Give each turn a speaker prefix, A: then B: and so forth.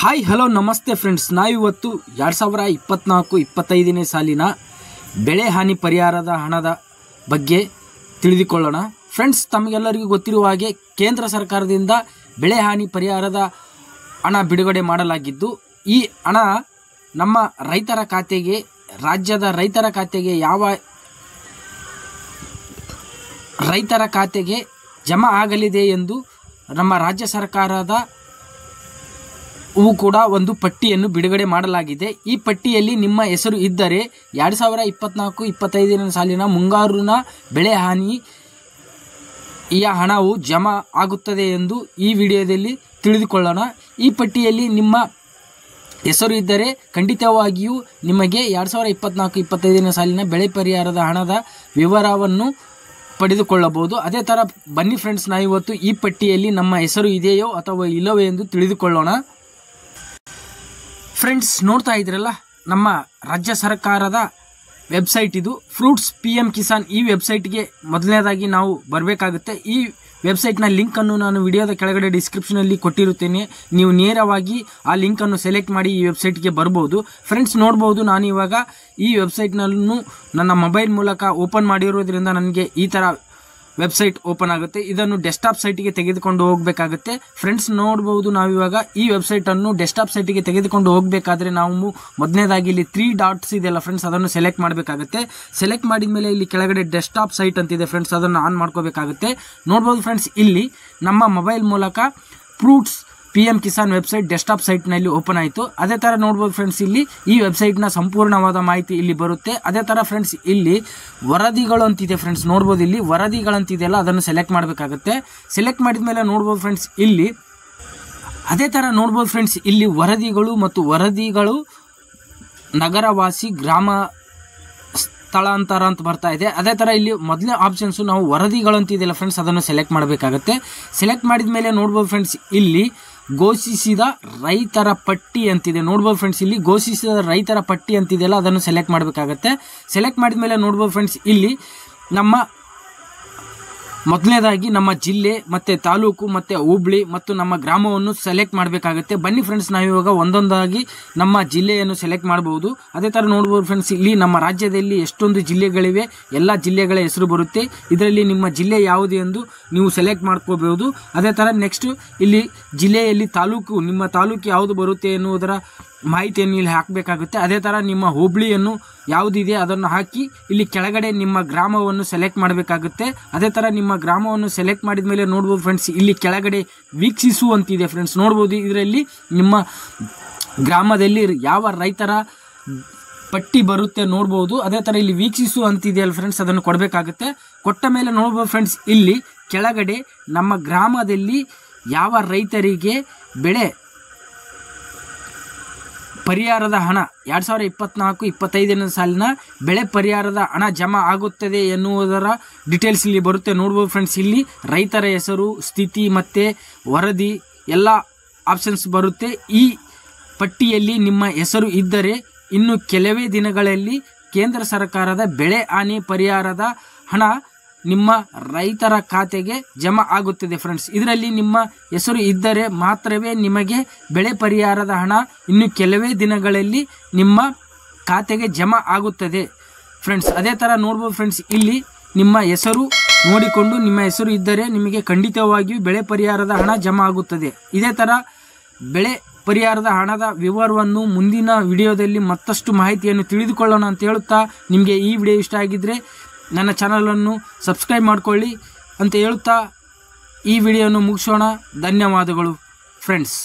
A: Hi hello ನಮಸ್ತೆ friends, ನಾವಿವತ್ತು 2024-25ನೇ ಸಾಲಿನ ಬೆಳೆ ಹಾನಿ ಪರಿಹಾರದ ಹಣದ ಬಗ್ಗೆ ತಿಳಿದುಕೊಳ್ಳೋಣ. ಫ್ರೆಂಡ್ಸ್, ತಮಗೆಲ್ಲರಿಗೂ ಗೊತ್ತಿರುವ ಹಾಗೆ ಕೇಂದ್ರ ಸರ್ಕಾರದಿಂದ ಬೆಳೆ ಹಾನಿ ಪರಿಹಾರದ ಹಣ ಬಿಡುಗಡೆ ಮಾಡಲಾಗಿದ್ದು, ಈ ಹಣ ನಮ್ಮ ರೈತರ ಖಾತೆಗೆ, ರಾಜ್ಯದ ರೈತರ ಖಾತೆಗೆ, ಯಾವ ರೈತರ ಖಾತೆಗೆ ಜಮಾ ಆಗಲಿದೆ ಎಂದು ನಮ್ಮ ರಾಜ್ಯ ಸರ್ಕಾರದ ಕೂಡ ಒಂದು ಪಟ್ಟಿಯನ್ನು ಬಿಡುಗಡೆ ಮಾಡಲಾಗಿದೆ. ಈ ಪಟ್ಟಿಯಲ್ಲಿ ನಿಮ್ಮ ಹೆಸರು ಇದ್ದರೆ 2024-25ನೇ ಸಾಲಿನ ಮುಂಗಾರಿನ ಬೆಳೆ ಹಾನಿಯ ಹಣವು ಜಮಾ ಆಗುತ್ತದೆ ಎಂದು ಈ ವಿಡಿಯೋದಲ್ಲಿ ತಿಳಿದುಕೊಳ್ಳೋಣ. ಈ ಪಟ್ಟಿಯಲ್ಲಿ ನಿಮ್ಮ ಹೆಸರು ಇದ್ದರೆ ಖಂಡಿತವಾಗಿಯೂ ನಿಮಗೆ 2024-25ನೇ ಸಾಲಿನ ಬೆಳೆ ಪರಿಹಾರದ ಹಣದ ವಿವರವನ್ನು ಪಡೆದುಕೊಳ್ಳಬಹುದು. ಅದೇ ಥರ ಬನ್ನಿ ಫ್ರೆಂಡ್ಸ್, ನಾವಿವತ್ತು ಈ ಪಟ್ಟಿಯಲ್ಲಿ ನಮ್ಮ ಹೆಸರು ಇದೆಯೋ ಅಥವಾ ಇಲ್ಲವೋ ಎಂದು ತಿಳಿದುಕೊಳ್ಳೋಣ. ಫ್ರೆಂಡ್ಸ್, ನೋಡ್ತಾ ಇದ್ರಲ್ಲ, ನಮ್ಮ ರಾಜ್ಯ ಸರ್ಕಾರದ ವೆಬ್ಸೈಟ್ ಇದು ಫ್ರೂಟ್ಸ್ PM ಕಿಸಾನ್. ಈ ವೆಬ್ಸೈಟ್ಗೆ ಮೊದಲನೇದಾಗಿ ನಾವು ಬರಬೇಕಾಗುತ್ತೆ. ಈ ವೆಬ್ಸೈಟ್ನ ಲಿಂಕನ್ನು ನಾನು ವಿಡಿಯೋದ ಕೆಳಗಡೆ ಡಿಸ್ಕ್ರಿಪ್ಷನಲ್ಲಿ ಕೊಟ್ಟಿರುತ್ತೇನೆ. ನೀವು ನೇರವಾಗಿ ಆ ಲಿಂಕನ್ನು ಸೆಲೆಕ್ಟ್ ಮಾಡಿ ಈ ವೆಬ್ಸೈಟ್ಗೆ ಬರ್ಬೋದು. ಫ್ರೆಂಡ್ಸ್, ನೋಡ್ಬೋದು, ನಾನು ಇವಾಗ ಈ ವೆಬ್ಸೈಟ್ನನ್ನು ನನ್ನ ಮೊಬೈಲ್ ಮೂಲಕ ಓಪನ್ ಮಾಡಿರೋದ್ರಿಂದ ನನಗೆ ಈ ಥರ ವೆಬ್ಸೈಟ್ ಓಪನ್ ಆಗುತ್ತೆ. ಇದನ್ನು ಡೆಸ್ಕ್ಟಾಪ್ ಸೈಟಿಗೆ ತೆಗೆದುಕೊಂಡು ಹೋಗಬೇಕಾಗುತ್ತೆ. ಫ್ರೆಂಡ್ಸ್, ನೋಡ್ಬೋದು, ನಾವಿವಾಗ ಈ ವೆಬ್ಸೈಟನ್ನು ಡೆಸ್ಕ್ಟಾಪ್ ಸೈಟಿಗೆ ತೆಗೆದುಕೊಂಡು ಹೋಗಬೇಕಾದ್ರೆ ನಾವು ಮೊದಲನೇದಾಗಿ ಇಲ್ಲಿ 3 ಡಾಟ್ಸ್ ಇದೆಯಲ್ಲ ಫ್ರೆಂಡ್ಸ್, ಅದನ್ನು ಸೆಲೆಕ್ಟ್ ಮಾಡಬೇಕಾಗುತ್ತೆ. ಸೆಲೆಕ್ಟ್ ಮಾಡಿದ ಮೇಲೆ ಇಲ್ಲಿ ಕೆಳಗಡೆ ಡೆಸ್ಕ್ಟಾಪ್ ಸೈಟ್ ಅಂತಿದೆ ಫ್ರೆಂಡ್ಸ್, ಅದನ್ನು ಆನ್ ಮಾಡ್ಕೋಬೇಕಾಗುತ್ತೆ. ನೋಡ್ಬೋದು ಫ್ರೆಂಡ್ಸ್, ಇಲ್ಲಿ ನಮ್ಮ ಮೊಬೈಲ್ ಮೂಲಕ fruits PM Kisan website desktop ಸೈಟ್ನಲ್ಲಿ ಓಪನ್ ಆಯಿತು. ಅದೇ ಥರ ನೋಡ್ಬೋದು ಫ್ರೆಂಡ್ಸ್, ಇಲ್ಲಿ ಈ ವೆಬ್ಸೈಟ್ನ ಸಂಪೂರ್ಣವಾದ ಮಾಹಿತಿ ಇಲ್ಲಿ ಬರುತ್ತೆ. ಅದೇ ಥರ ಫ್ರೆಂಡ್ಸ್, ಇಲ್ಲಿ ವರದಿಗಳು ಅಂತಿದೆ ಫ್ರೆಂಡ್ಸ್, ನೋಡ್ಬೋದು, ಇಲ್ಲಿ ವರದಿಗಳಂತಿದೆಯಲ್ಲ ಅದನ್ನು ಸೆಲೆಕ್ಟ್ ಮಾಡಬೇಕಾಗುತ್ತೆ. ಸೆಲೆಕ್ಟ್ ಮಾಡಿದ ಮೇಲೆ ನೋಡ್ಬೋದು ಫ್ರೆಂಡ್ಸ್, ಇಲ್ಲಿ ಅದೇ ಥರ ನೋಡ್ಬೋದು ಫ್ರೆಂಡ್ಸ್, ಇಲ್ಲಿ ವರದಿಗಳು ಮತ್ತು ವರದಿಗಳು ನಗರವಾಸಿ ಗ್ರಾಮ ಸ್ಥಳಾಂತರ ಅಂತ ಬರ್ತಾ ಇದೆ. ಅದೇ ಥರ ಇಲ್ಲಿ ಮೊದಲನೇ ಆಪ್ಷನ್ಸು ನಾವು ವರದಿಗಳಂತಿದೆಯಲ್ಲ ಫ್ರೆಂಡ್ಸ್, ಅದನ್ನು ಸೆಲೆಕ್ಟ್ ಮಾಡಬೇಕಾಗುತ್ತೆ. ಸೆಲೆಕ್ಟ್ ಮಾಡಿದ ಮೇಲೆ ನೋಡ್ಬೋದು ಫ್ರೆಂಡ್ಸ್, ಇಲ್ಲಿ ಘೋಷಿಸಿದ ರೈತರ ಪಟ್ಟಿ ಅಂತಿದೆ. ನೋಡ್ಬೋದು ಫ್ರೆಂಡ್ಸ್, ಇಲ್ಲಿ ಘೋಷಿಸಿದ ರೈತರ ಪಟ್ಟಿ ಅಂತಿದೆಯಲ್ಲ ಅದನ್ನು ಸೆಲೆಕ್ಟ್ ಮಾಡಬೇಕಾಗುತ್ತೆ. ಸೆಲೆಕ್ಟ್ ಮಾಡಿದ ಮೇಲೆ ನೋಡ್ಬೋದು ಫ್ರೆಂಡ್ಸ್, ಇಲ್ಲಿ ನಮ್ಮ ಮೊದಲನೇದಾಗಿ ನಮ್ಮ ಜಿಲ್ಲೆ ಮತ್ತು ತಾಲೂಕು ಮತ್ತು ಹೋಬಳಿ ಮತ್ತು ನಮ್ಮ ಗ್ರಾಮವನ್ನು ಸೆಲೆಕ್ಟ್ ಮಾಡಬೇಕಾಗುತ್ತೆ. ಬನ್ನಿ ಫ್ರೆಂಡ್ಸ್, ನಾವಿವಾಗ ಒಂದೊಂದಾಗಿ ನಮ್ಮ ಜಿಲ್ಲೆಯನ್ನು ಸೆಲೆಕ್ಟ್ ಮಾಡಬಹುದು. ಅದೇ ಥರ ನೋಡ್ಬೋದು ಫ್ರೆಂಡ್ಸ್, ಇಲ್ಲಿ ನಮ್ಮ ರಾಜ್ಯದಲ್ಲಿ ಎಷ್ಟೊಂದು ಜಿಲ್ಲೆಗಳಿವೆ, ಎಲ್ಲ ಜಿಲ್ಲೆಗಳ ಹೆಸರು ಬರುತ್ತೆ. ಇದರಲ್ಲಿ ನಿಮ್ಮ ಜಿಲ್ಲೆ ಯಾವುದು ಎಂದು ನೀವು ಸೆಲೆಕ್ಟ್ ಮಾಡ್ಕೋಬಹುದು. ಅದೇ ಥರ ನೆಕ್ಸ್ಟ್ ಇಲ್ಲಿ ಜಿಲ್ಲೆಯಲ್ಲಿ ತಾಲೂಕು, ನಿಮ್ಮ ತಾಲೂಕು ಯಾವುದು ಬರುತ್ತೆ ಎನ್ನುವುದರ ಮಾಹಿತಿಯನ್ನು ಇಲ್ಲಿ ಹಾಕಬೇಕಾಗುತ್ತೆ. ಅದೇ ಥರ ನಿಮ್ಮ ಹೋಬಳಿಯನ್ನು ಯಾವುದಿದೆ ಅದನ್ನು ಹಾಕಿ ಇಲ್ಲಿ ಕೆಳಗಡೆ ನಿಮ್ಮ ಗ್ರಾಮವನ್ನು ಸೆಲೆಕ್ಟ್ ಮಾಡಬೇಕಾಗುತ್ತೆ. ಅದೇ ಥರ ನಿಮ್ಮ ಗ್ರಾಮವನ್ನು ಸೆಲೆಕ್ಟ್ ಮಾಡಿದ ಮೇಲೆ ನೋಡ್ಬೋದು ಫ್ರೆಂಡ್ಸ್, ಇಲ್ಲಿ ಕೆಳಗಡೆ ವೀಕ್ಷಿಸು ಅಂತಿದೆ ಫ್ರೆಂಡ್ಸ್, ನೋಡ್ಬೋದು. ಇದರಲ್ಲಿ ನಿಮ್ಮ ಗ್ರಾಮದಲ್ಲಿ ಯಾವ ರೈತರ ಪಟ್ಟಿ ಬರುತ್ತೆ ನೋಡ್ಬೋದು. ಅದೇ ಥರ ಇಲ್ಲಿ ವೀಕ್ಷಿಸು ಅಂತಿದೆಯಲ್ಲ ಫ್ರೆಂಡ್ಸ್, ಅದನ್ನು ಕೊಡಬೇಕಾಗುತ್ತೆ. ಕೊಟ್ಟ ಮೇಲೆ ನೋಡ್ಬೋದು ಫ್ರೆಂಡ್ಸ್, ಇಲ್ಲಿ ಕೆಳಗಡೆ ನಮ್ಮ ಗ್ರಾಮದಲ್ಲಿ ಯಾವ ರೈತರಿಗೆ ಬೆಳೆ ಪರಿಹಾರದ ಹಣ 2024-25ನೇ ಸಾಲಿನ ಬೆಳೆ ಪರಿಹಾರದ ಹಣ ಜಮಾ ಆಗುತ್ತದೆ ಎನ್ನುವುದರ ಡೀಟೇಲ್ಸ್ ಇಲ್ಲಿ ಬರುತ್ತೆ. ನೋಡ್ಬೋದು ಫ್ರೆಂಡ್ಸ್, ಇಲ್ಲಿ ರೈತರ ಹೆಸರು, ಸ್ಥಿತಿ ಮತ್ತು ವರದಿ ಎಲ್ಲ ಆಪ್ಷನ್ಸ್ ಬರುತ್ತೆ. ಈ ಪಟ್ಟಿಯಲ್ಲಿ ನಿಮ್ಮ ಹೆಸರು ಇದ್ದರೆ ಇನ್ನು ಕೆಲವೇ ದಿನಗಳಲ್ಲಿ ಕೇಂದ್ರ ಸರ್ಕಾರದ ಬೆಳೆ ಹಾನಿ ಪರಿಹಾರದ ಹಣ ನಿಮ್ಮ ರೈತರ ಖಾತೆಗೆ ಜಮಾ ಆಗುತ್ತದೆ ಫ್ರೆಂಡ್ಸ್. ಇದರಲ್ಲಿ ನಿಮ್ಮ ಹೆಸರು ಇದ್ದರೆ ಮಾತ್ರವೇ ನಿಮಗೆ ಬೆಳೆ ಪರಿಹಾರದ ಹಣ ಇನ್ನು ಕೆಲವೇ ದಿನಗಳಲ್ಲಿ ನಿಮ್ಮ ಖಾತೆಗೆ ಜಮಾ ಆಗುತ್ತದೆ ಫ್ರೆಂಡ್ಸ್. ಅದೇ ಥರ ನೋಡ್ಬೋದು ಫ್ರೆಂಡ್ಸ್, ಇಲ್ಲಿ ನಿಮ್ಮ ಹೆಸರು ನೋಡಿಕೊಂಡು ನಿಮ್ಮ ಹೆಸರು ಇದ್ದರೆ ನಿಮಗೆ ಖಂಡಿತವಾಗಿಯೂ ಬೆಳೆ ಪರಿಹಾರದ ಹಣ ಜಮಾ ಆಗುತ್ತದೆ. ಇದೇ ಥರ ಬೆಳೆ ಪರಿಹಾರದ ಹಣದ ವಿವರವನ್ನು ಮುಂದಿನ ವಿಡಿಯೋದಲ್ಲಿ ಮತ್ತಷ್ಟು ಮಾಹಿತಿಯನ್ನು ತಿಳಿದುಕೊಳ್ಳೋಣ ಅಂತ ಹೇಳುತ್ತಾ, ನಿಮಗೆ ಈ ವಿಡಿಯೋ ಇಷ್ಟ ಆಗಿದ್ದರೆ ನನ್ನ ಚಾನಲನ್ನು ಸಬ್ಸ್ಕ್ರೈಬ್ ಮಾಡಿಕೊಳ್ಳಿ ಅಂತ ಹೇಳುತ್ತಾ ಈ ವಿಡಿಯೋವನ್ನು ಮುಗಿಸೋಣ. ಧನ್ಯವಾದಗಳು ಫ್ರೆಂಡ್ಸ್.